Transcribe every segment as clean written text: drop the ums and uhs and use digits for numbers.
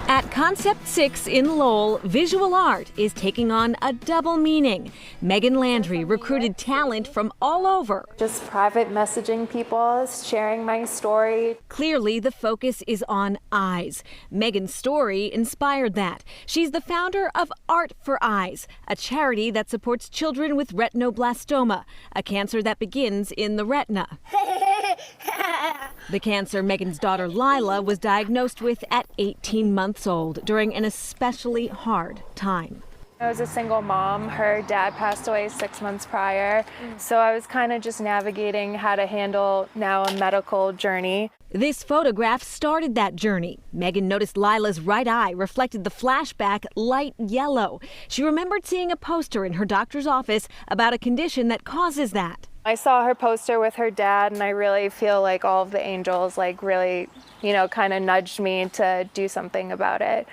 At Concept 6 in Lowell, visual art is taking on a double meaning. Megan Landry recruited talent from all over. Just private messaging people, sharing my story. Clearly, the focus is on eyes. Megan's story inspired that. She's the founder of Art for Eyes, a charity that supports children with retinoblastoma, a cancer that begins in the retina. The cancer Megan's daughter Lila was diagnosed with at 18 months old during an especially hard time. I was a single mom. Her dad passed away 6 months prior, so I was kind of just navigating how to handle now a medical journey. This photograph started that journey. Megan noticed Lila's right eye reflected the flashback light yellow. She remembered seeing a poster in her doctor's office about a condition that causes that. I saw her poster with her dad, and I really feel like all of the angels really, kind of nudged me to do something about it.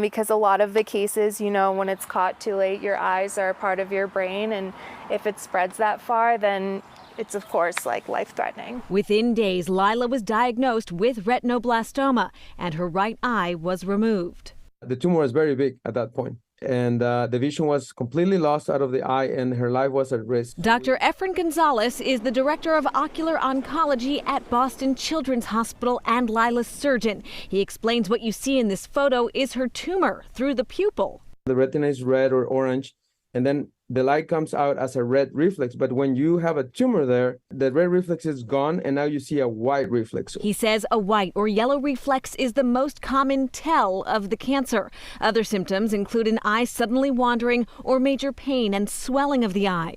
Because a lot of the cases, when it's caught too late, your eyes are a part of your brain, and if it spreads that far, then it's of course life-threatening. Within days, Lila was diagnosed with retinoblastoma, and her right eye was removed. The tumor was very big at that point, and the vision was completely lost out of the eye, and her life was at risk. Dr. Efren Gonzalez is the director of ocular oncology at Boston Children's Hospital and Lila's surgeon. He explains what you see in this photo is her tumor through the pupil. The retina is red or orange, and then the light comes out as a red reflex. But when you have a tumor there, the red reflex is gone, and now you see a white reflex. He says a white or yellow reflex is the most common tell of the cancer. Other symptoms include an eye suddenly wandering or major pain and swelling of the eye.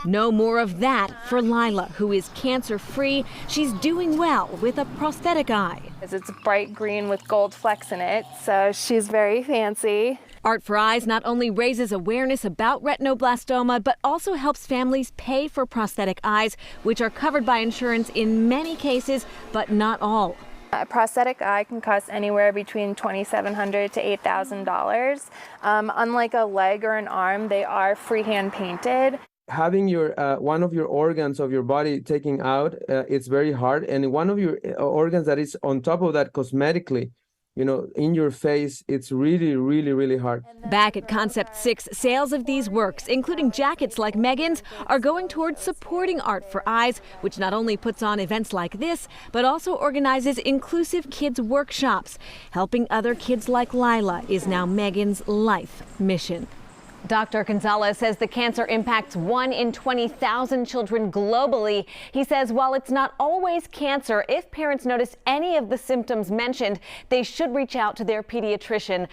No more of that for Lila, who is cancer-free. She's doing well with a prosthetic eye. It's bright green with gold flecks in it, so she's very fancy. Art for Eyes not only raises awareness about retinoblastoma, but also helps families pay for prosthetic eyes, which are covered by insurance in many cases, but not all. A prosthetic eye can cost anywhere between $2,700 to $8,000. Unlike a leg or an arm, they are freehand painted. Having your one of your organs of your body taken out, it's very hard. And one of your organs that is on top of that cosmetically, in your face, it's really, really, really hard. Back at Concept 6, sales of these works, including jackets like Megan's, are going towards supporting Art for Eyes, which not only puts on events like this, but also organizes inclusive kids workshops. Helping other kids like Lila is now Megan's life mission. Dr. Gonzalez says the cancer impacts 1 in 20,000 children globally. He says while it's not always cancer, if parents notice any of the symptoms mentioned, they should reach out to their pediatrician.